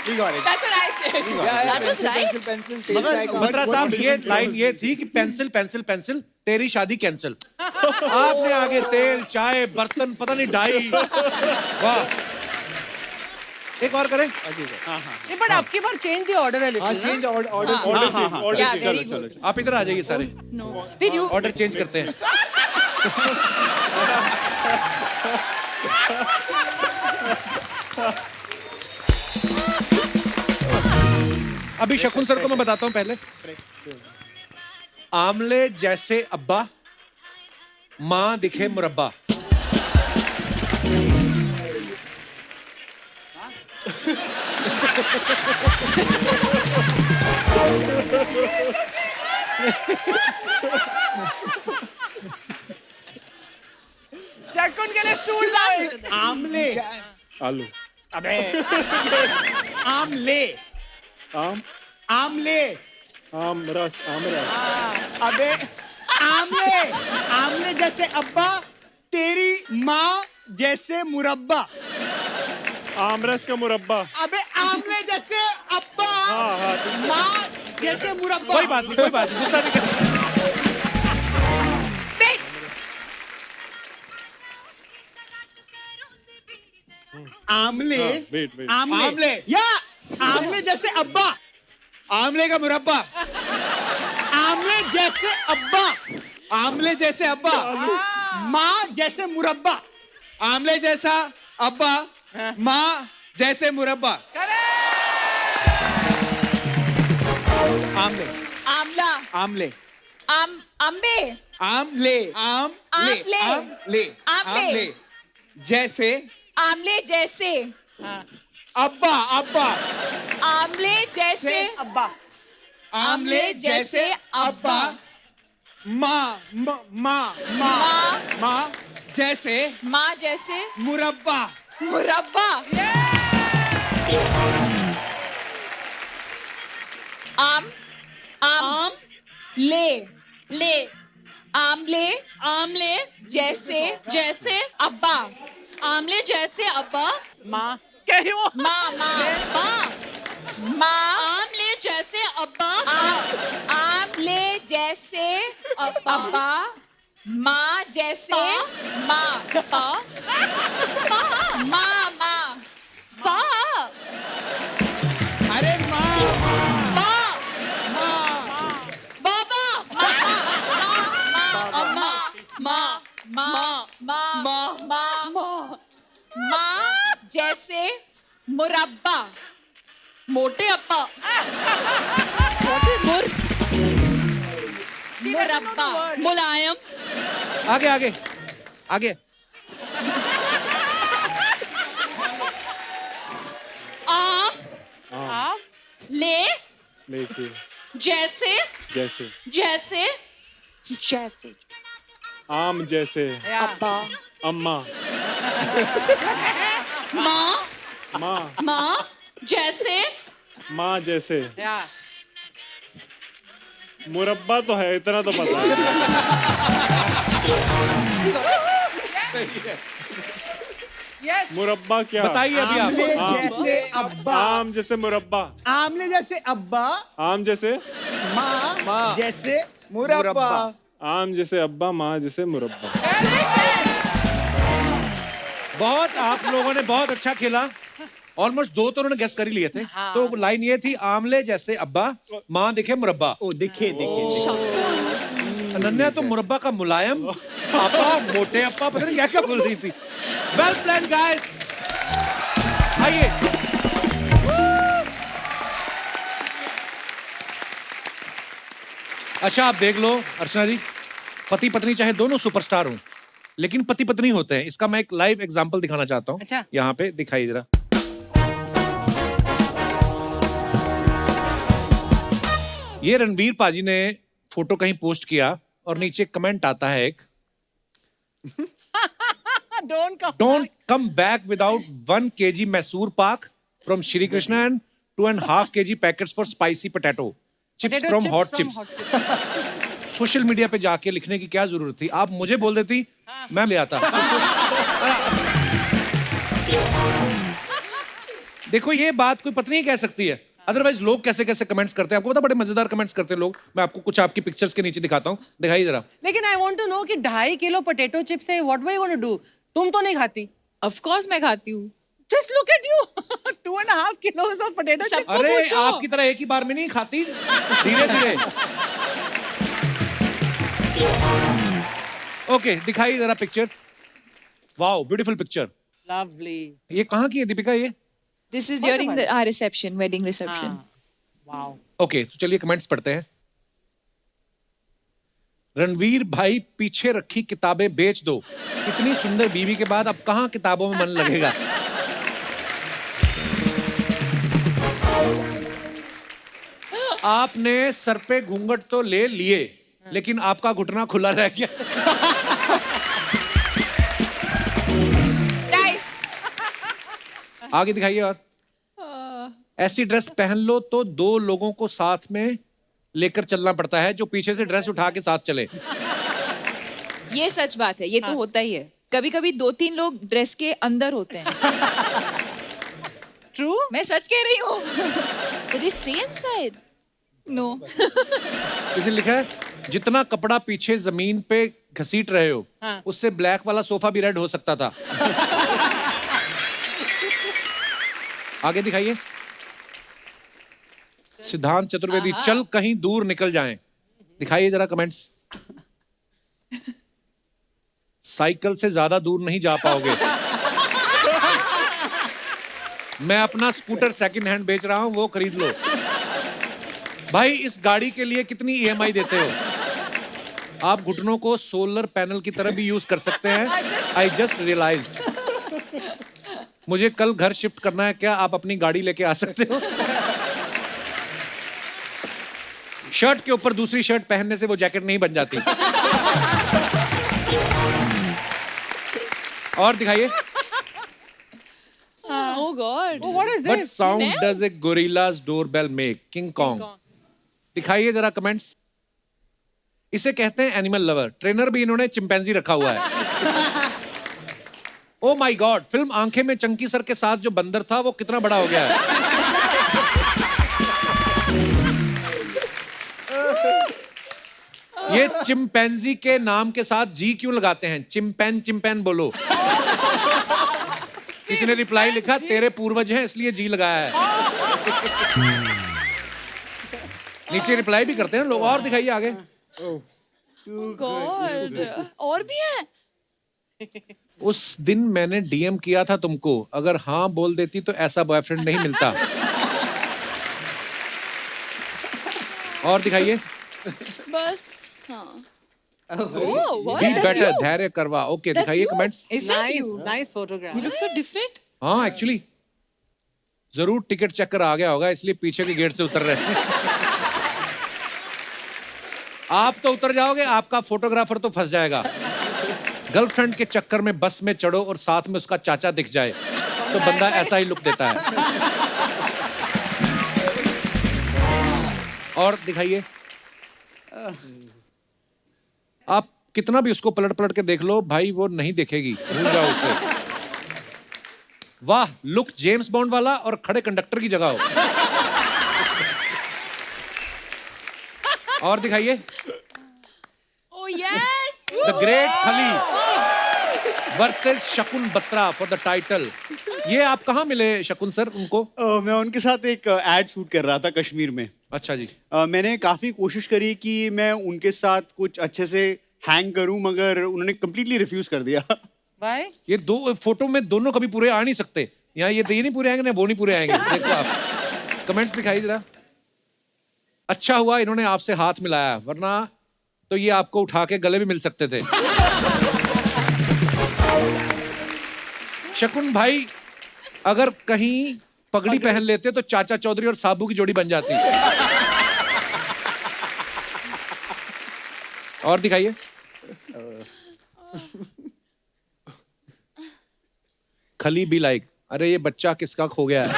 We got it. That's what I said. That was right. Pencil pencil तेल चाय कम मंत्रा साहब ये लाइन ये थी कि पेंसिल पेंसिल पेंसिल तेरी शादी कैंसिल। आपने आगे तेल चाय बर्तन पता नहीं डाई। वाह एक और करें। बट आपकी बार चेंज द ऑर्डर है हाँ little change order order change order Yeah, change very good. आप इधर आ जाइए सारे, No. फिर you ऑर्डर चेंज करते हैं। अभी शकुन सर को मैं बताता हूं पहले। आमले जैसे अब्बा मां दिखे मुरब्बा। शकुन के लिए स्टूल लाओ। आमले आलू अबे आमले आम आमले आम रस अबे आमले आमले जैसे अब्बा तेरी माँ जैसे मुरब्बा आम रस का मुरब्बा अबे आमले जैसे अब्बा हाँ, माँ जैसे मुरब्बा कोई बात नहीं, गुस्सा नहीं करना। आमले वेट आमले या आमले जैसे अब्बा आमले का मुरब्बा, आमले जैसे अब्बा आमले जैसे अब्बा, माँ जैसे मुरब्बा आमले जैसा अब्बा, माँ जैसे मुरब्बा। आमले आमला आमले अम्बे आमले आमले आमले आमले जैसे आमले जैसे अब्बा अब्बा आमले जैसे अब्बा आमले जैसे अब्बा, माँ माँ माँ माँ जैसे माँ जैसे मुरब्बा। मुरब्बा आम आम ले ले आमले आमले जैसे जैसे अब्बा आमले जैसे अब्बा माँ क्यों माँ माँ माँ माँ आमले जैसे अब्बा आमले जैसे अब्बा माँ जैसे माँ माँ माँ अरे माँ बाबा माँ जैसे मुरब्बा मोटे अप्पा मोटे मुरब्बा मुलायम आगे आगे आगे आप ले लेके जैसे जैसे जैसे जैसे आम जैसे अब्बा अम्मा माँ माँ माँ जैसे माँ जैसे या मुरब्बा तो है, इतना तो पता है। यस मुरब्बा क्या? बताइए अभी आप। आमले जैसे अब्बा आम जैसे मुरब्बा, आमले जैसे अब्बा आम जैसे माँ जैसे मुरब्बा आम जैसे अब्बा, माँ जैसे मुरब्बा। बहुत आप लोगों ने बहुत अच्छा खेला। ऑलमोस्ट दो तो उन्होंने गेस कर ही लिए थे। तो लाइन ये थी, आमले जैसे अब्बा, माँ दिखे मुरब्बा। ओ दिखे अनन्या तो मुरब्बा का मुलायम अपा, मोटे अपा, पता नहीं क्या क्या बोल रही थी। Well plan guys. आइए अच्छा आप देख लो अर्चना जी, पति पत्नी चाहे दोनों सुपरस्टार हों, लेकिन पति पत्नी होते हैं। इसका मैं एक लाइव एग्जांपल दिखाना चाहता हूँ। अच्छा। यहाँ पे दिखाइए जरा। ये रणवीर पाजी ने फोटो कहीं पोस्ट किया और नीचे कमेंट आता है एक, don't come back without 1 kg Mysore pak from Shri Krishna and 2.5 kg packets for spicy potato chips from hot chips. Social media पे जाके लिखने की क्या जरूरत थी? आप मुझे बोल देती, मैं ले आता। देखो ये बात कोई पत्नी ही कह सकती है, अदरवाइज लोग कैसे कैसे कमेंट्स करते हैं। आपको पता, बड़े मजेदार कमेंट्स करते हैं लोग। मैं आपको कुछ आपकी पिक्चर्स के नीचे दिखाता हूँ, दिखाइए जरा। लेकिन आई वांट टू नो कि 2.5 किलो पोटैटो चिप्स है, what were you gonna do? तुम तो नहीं खाती। ऑफ कोर्स मैं खाती हूँ। Just look at you 2.5 किलोस of potato chips. अरे आपकी तरह एक ही बार में नहीं खाती, धीरे धीरे। ओके दिखाइए जरा pictures. Wow beautiful picture. Lovely. ये कहाँ की है दीपिका? ये this is during the reception, wedding reception. Wow. Okay तो चलिए कमेंट्स पढ़ते हैं। रणवीर भाई पीछे रखी किताबें बेच दो, इतनी सुंदर बीवी के बाद अब कहाँ किताबों में मन लगेगा। आपने सर पे घूंघट तो ले लिए, लेकिन आपका घुटना खुला रह गया। नाइस। आगे दिखाइए। और ऐसी ड्रेस पहन लो तो 2 लोगों को साथ में लेकर चलना पड़ता है, जो पीछे से ड्रेस उठा के साथ चले। ये सच बात है, ये तो होता ही है। कभी कभी 2-3 लोग ड्रेस के अंदर होते हैं। ट्रू। मैं सच कह रही हूँ। But they stay inside. No. किसी ने लिखा है, जितना कपड़ा पीछे जमीन पे घसीट रहे हो, उससे ब्लैक वाला सोफा भी रेड हो सकता था। आगे दिखाइए। सिद्धांत चतुर्वेदी, चल कहीं दूर निकल जाएं। दिखाइए जरा कमेंट्स। साइकिल से ज्यादा दूर नहीं जा पाओगे। मैं अपना स्कूटर सेकंड हैंड बेच रहा हूं, वो खरीद लो। भाई इस गाड़ी के लिए कितनी ईएमआई देते हो? आप घुटनों को सोलर पैनल की तरह भी यूज कर सकते हैं। I just realised. मुझे कल घर शिफ्ट करना है, क्या आप अपनी गाड़ी लेके आ सकते हो? शर्ट के ऊपर दूसरी शर्ट पहनने से वो जैकेट नहीं बन जाती। और दिखाइए। Oh God. Oh, what is What this? sound does a gorilla's doorbell make? King Kong. दिखाइए जरा कमेंट्स। इसे कहते हैं एनिमल लवर। ट्रेनर भी इन्होंने चिंपैंजी रखा हुआ है। ओ माय गॉड, फिल्म आंखें में चंकी सर के साथ जो बंदर था वो कितना बड़ा हो गया है। ये चिंपैंजी के नाम के साथ जी क्यों लगाते हैं? चिंपैन चिंपैन बोलो। किसी ने रिप्लाई लिखा, तेरे पूर्वज हैं इसलिए जी लगाया है। नीचे रिप्लाई भी करते हैं लोग। और दिखाइए आगे। God. और भी है? उस दिन मैंने डीएम किया था तुमको, अगर हाँ बोल देती तो ऐसा बॉयफ्रेंड नहीं मिलता। और दिखाइए। बस हाँ। Oh, what? Be That's better, you? धैर्य करवा। ओके That's दिखाइए you? Comments. Is that Nice, you? nice photograph. You look so different. हाँ एक्चुअली जरूर टिकट चक्कर आ गया होगा, इसलिए पीछे के गेट से उतर रहे हैं। आप तो उतर जाओगे, आपका फोटोग्राफर तो फंस जाएगा। गर्लफ्रेंड के चक्कर में बस में चढ़ो और साथ में उसका चाचा दिख जाए तो बंदा ऐसा ही लुक देता है। और दिखाइए। आप कितना भी उसको पलट पलट के देख लो भाई, वो नहीं देखेगी, भूल जाओ उसे। वाह, लुक जेम्स बॉन्ड वाला और खड़े कंडक्टर की जगह हो। और दिखाइए। Oh yes. द ग्रेट खली वर्सेस शकुन बत्रा फॉर द टाइटल। ये आप कहाँ मिले शकुन सर उनको? मैं उनके साथ एक एड शूट कर रहा था कश्मीर में। अच्छा जी। मैंने काफी कोशिश करी कि मैं उनके साथ कुछ अच्छे से हैंग करूं, मगर उन्होंने कंप्लीटली रिफ्यूज कर दिया। Why? ये दो फोटो में दोनों कभी पूरे आ नहीं सकते। यहाँ ये नहीं पूरे आएंगे ना वो नहीं पूरे आएंगे। देखो आप कमेंट्स दिखाइए जरा। अच्छा हुआ इन्होंने आपसे हाथ मिलाया, वरना तो ये आपको उठा के गले भी मिल सकते थे। शकुन भाई अगर कहीं पगड़ी पहन लेते तो चाचा चौधरी और साबू की जोड़ी बन जाती। और दिखाइए। खली भी लाइक, अरे ये बच्चा किसका खो गया है?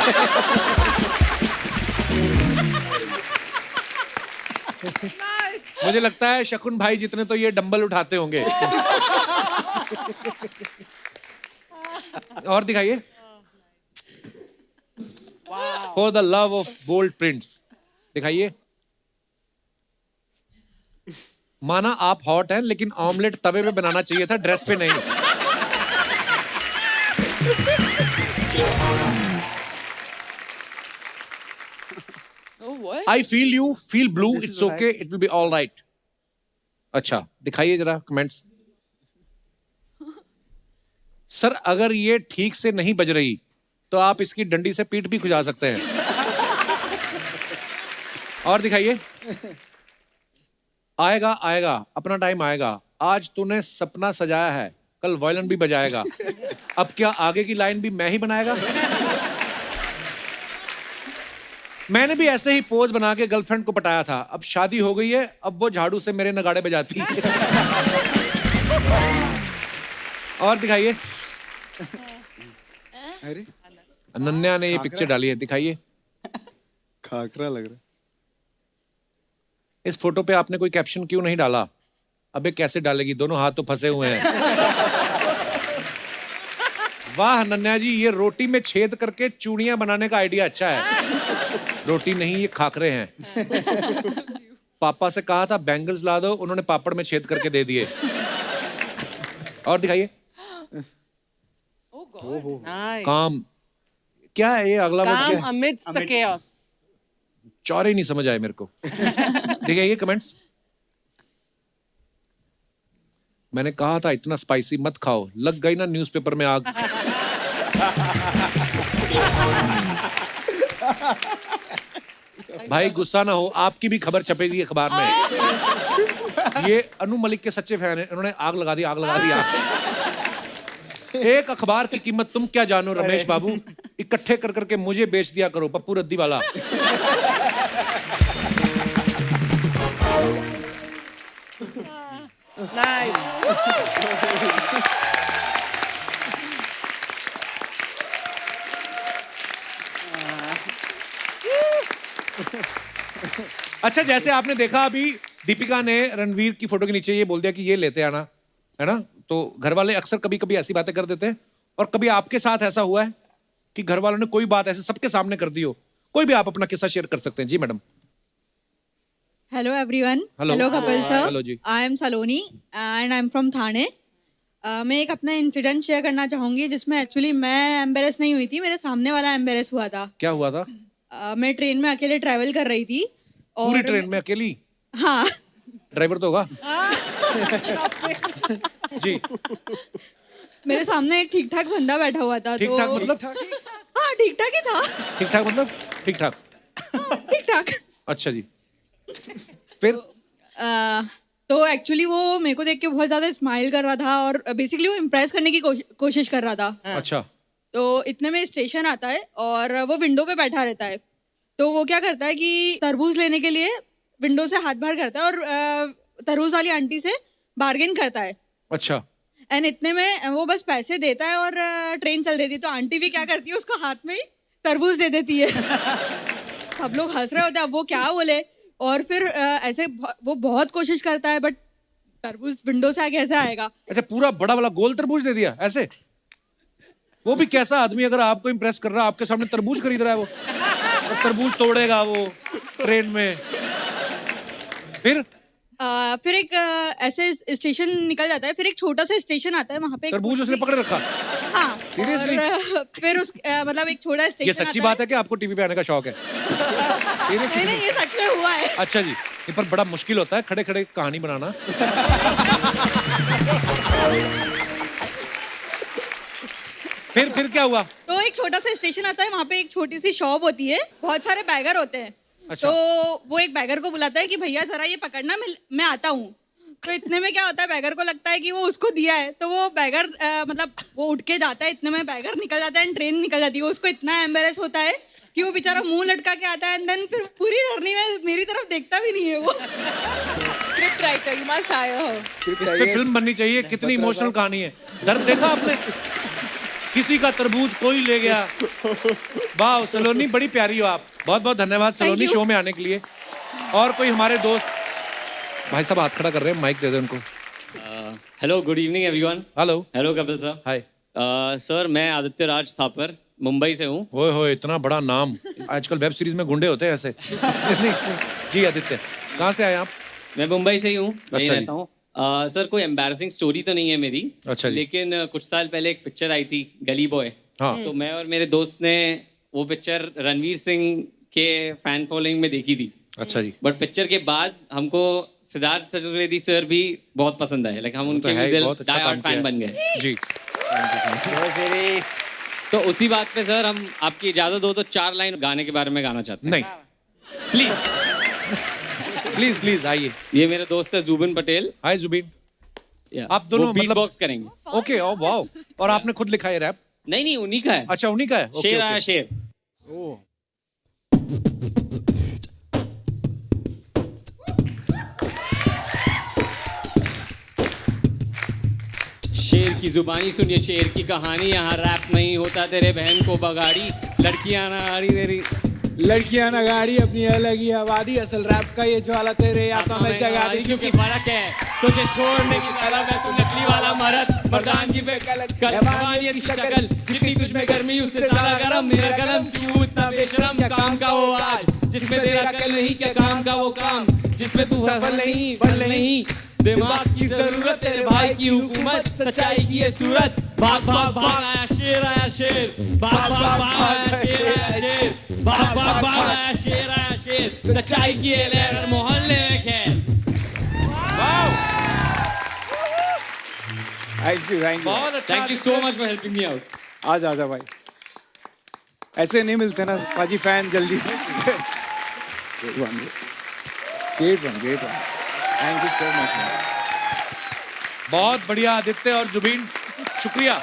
मुझे लगता है शकुन भाई जितने तो ये डंबल उठाते होंगे। और दिखाइए। For the love of bold prints दिखाइए। माना आप हॉट हैं, लेकिन ऑमलेट तवे पे बनाना चाहिए था, ड्रेस पे नहीं। Oh what? I feel you, feel blue, it's okay, it will be all right. अच्छा दिखाइए जरा कमेंट्स। सर अगर ये ठीक से नहीं बज रही तो आप इसकी डंडी से पीठ भी खुजा सकते हैं। और दिखाइए। आएगा आएगा, अपना टाइम आएगा। आज तूने सपना सजाया है, कल वायलिन भी बजाएगा। अब क्या आगे की लाइन भी मैं ही बनाएगा? मैंने भी ऐसे ही पोज बना के गर्लफ्रेंड को पटाया था। अब शादी हो गई है, अब वो झाड़ू से मेरे नगाड़े बजाती है। और दिखाइए। अरे अनन्या ने ये पिक्चर डाली है, दिखाइए। खाकरा लग रहा है। इस फोटो पे आपने कोई कैप्शन क्यों नहीं डाला? अबे कैसे डालेगी, दोनों हाथ तो फंसे हुए हैं। वाह अनन्या जी, ये रोटी में छेद करके चूड़ियां बनाने का आइडिया अच्छा है। रोटी नहीं, ये खाकरे हैं। पापा से कहा था बैंगल्स ला दो, उन्होंने पापड़ में छेद करके दे दिए। और दिखाइए। काम क्या है ये? अगला वर्ड क्या है? amidst the chaos. चौरे नहीं समझ आए मेरे को। देखिए ये कमेंट्स। मैंने कहा था इतना स्पाइसी मत खाओ, लग गई ना न्यूज़पेपर में आग। भाई गुस्सा ना हो, आपकी भी खबर छपेगी अखबार में। ये अनु मलिक के सच्चे फैन हैं, उन्होंने आग लगा दी, आग लगा दी आग। एक अखबार की कीमत तुम क्या जानो रमेश बाबू, इकट्ठे कर करके मुझे बेच दिया करो, पप्पू रद्दी वाला। Nice. अच्छा, जैसे आपने देखा अभी दीपिका ने रणवीर की फोटो के नीचे ये बोल दिया कि ये लेते आना, है ना? तो घर वाले अक्सर कभी कभी ऐसी बातें कर देते हैं। और कभी आपके साथ ऐसा हुआ है कि घर वालों ने कोई बात ऐसे सबके सामने कर दी हो? कोई भी आप अपना किस्सा शेयर कर सकते हैं। जी madam. Hello everyone. Hello. Hello Kapil sir. Hello जी। I am Saloni and I am from Thane. मैं एक अपना इंसिडेंट शेयर करना चाहूंगी जिसमें एक्चुअली मैं एम्बेरस नहीं हुई थी, मेरे सामने वाला एम्बेरस हुआ था। क्या हुआ था? मैं ट्रेन में अकेले ट्रैवल कर रही थी और पूरी ट्रेन में अकेली? हाँ। ड्राइवर तो होगा। जी। मेरे सामने एक ठीक ठाक बंदा बैठा हुआ था। ठीक ठाक मतलब? हाँ ठीक ठाक ही था। ठीक ठाक मतलब? ठीक ठाक। ठीक ठाक। अच्छा जी। फिर तो एक्चुअली वो मेरे को देख के बहुत ज्यादा स्माइल कर रहा था और बेसिकली वो इम्प्रेस करने की कोशिश कर रहा था। अच्छा। तो इतने में स्टेशन आता है और वो विंडो पे बैठा रहता है। तो वो क्या करता है कि तरबूज लेने के लिए विंडो से हाथ बाहर करता है और तरबूज वाली आंटी से बार्गेन करता है। अच्छा। एंड इतने में वो बस पैसे देता है और ट्रेन चल देती है। तो आंटी भी क्या करती है, उसको हाथ में ही तरबूज दे देती है। सब लोग हंस रहे होते हैं, अब वो क्या बोले। और फिर ऐसे वो बहुत कोशिश करता है बट तरबूज विंडो से आगे ऐसे आएगा। अच्छा, पूरा बड़ा वाला गोल तरबूज दे दिया ऐसे? वो भी कैसा आदमी, अगर आपको इम्प्रेस कर रहा है, आपके सामने तरबूज खरीद रहा है वो, और तरबूज तोड़ेगा वो ट्रेन में। फिर एक ऐसे स्टेशन निकल जाता है, फिर एक छोटा सा स्टेशन आता है, वहाँ पे तरबूज उसने पकड़ रखा? हाँ। Seriously? और फिर उस मतलब एक छोटा स्टेशन ये सच्ची बात है कि आपको टीवी पे आने का शौक है? नहीं, ये सच में हुआ है। अच्छा जी। ये पर बड़ा मुश्किल होता है खड़े खड़े कहानी बनाना। फिर क्या हुआ? तो एक छोटा सा स्टेशन आता है, वहाँ पे एक छोटी सी शॉप होती है, बहुत सारे बैगर होते हैं। अच्छा। तो वो एक बैगर को बुलाता है कि भैया जरा ये पकड़ना, मैं आता हूँ। तो इतने में क्या होता है, बैगर को लगता है कि वो उसको दिया है, तो वो बैगर मतलब वो उठ के जाता है। इतने में बैगर निकल जाता है, ट्रेन निकल जाती है। उसको इतना एम्बेरस होता है कि वो बेचारा मुंह लटका के आता है एंड देन फिर पूरी जर्नी में मेरी तरफ देखता भी नहीं है वो। Script writer, you must hire her. इस पे फिल्म बननी चाहिए। कितनी इमोशनल कहानी है। दर्द देखा आपने? किसी का तरबूज कोई ले गया। वाह सलोनी, बड़ी प्यारी हो आप। बहुत बहुत धन्यवाद सलोनी शो में आने के लिए। और कोई हमारे दोस्त भाई साहब हाथ खड़ा कर रहे हैं, माइक दे दो उनको। Hello, good evening everyone. Hello. Hello Kapil sir. Hi sir, मैं आदित्य राज थापर मुंबई से हूँ। ओए होए, इतना बड़ा नाम। आजकल वेब सीरीज में गुंडे होते हैं ऐसे। जी आदित्य, कहाँ से आए आप? मैं मुंबई से ही हूँ, अच्छा यहीं जी। रहता हूँ। सर, कोई एम्बैरसिंग स्टोरी तो नहीं है मेरी। अच्छा जी। लेकिन कुछ साल पहले एक पिक्चर आई थी, गली बॉय। हाँ। तो मैं और मेरे दोस्त ने वो पिक्चर रणवीर सिंह के फैन फॉलोइंग में देखी थी। अच्छा जी। बट पिक्चर के बाद हमको सिद्धार्थ चतुर्वेदी सर भी बहुत पसंद आए। लाइक हम उनके है, भी बहुत अच्छा डाई काम हार्ड किया फैन है। बन गए जी। तो उसी बात पे सर, हम आपकी इजाजत हो तो 4 लाइन गाने के बारे में गाना चाहते हैं। नहीं, प्लीज प्लीज प्लीज आइए। ये मेरे दोस्त है जुबिन पटेल। हाय जुबिन। या, आप दोनों वो बीट मतलब बॉक्स करेंगे। Okay, oh wow. और आपने खुद लिखा है रैप? नहीं, उन्हीं का है। अच्छा, उन्हीं का है। ओके, शेर ओके। आया शेर। ओह। शेर की जुबानी सुनिए शेर की कहानी, यहाँ रैप नहीं होता तेरे बहन को बगाड़ी, लड़कियां ना आ रही तेरी लड़कियां ना गाड़ी अपनी अलग ही आबादी, असल रैप का ये ज्वाला तेरे आंखों में जगा दी, क्योंकि फर्क है तुझे छोड़ने की तलब है, तू नकली वाला मर्द मर्दानगी पे जवानियत की शक्ल, जितनी तुझमें गर्मी उससे ज्यादा गरम, मेरा कलम क्यों इतना बेशरम, क्या काम का वो आज जिसमें तेरा कल नहीं, क्या काम का वो काम जिसमें तू सफल नहीं बल नहीं, दिमाग की जरूरत तेरे भाई की हुकूमत, सच्चाई की ये सूरत, भाग भाग भाग आया शेर भाग भाग भाग आया शेर भाग भाग भाग आया शेर, सच्चाई की ये लहर मोहल्ले में खैर। थैंक यू बहुत अच्छा। Thank you so much for helping me out. आजा भाई, ऐसे नहीं मिलते ना पाजी फैन जल्दी। Get one thank you so much. बहुत बढ़िया आदित्य और जुबीन, शुक्रिया।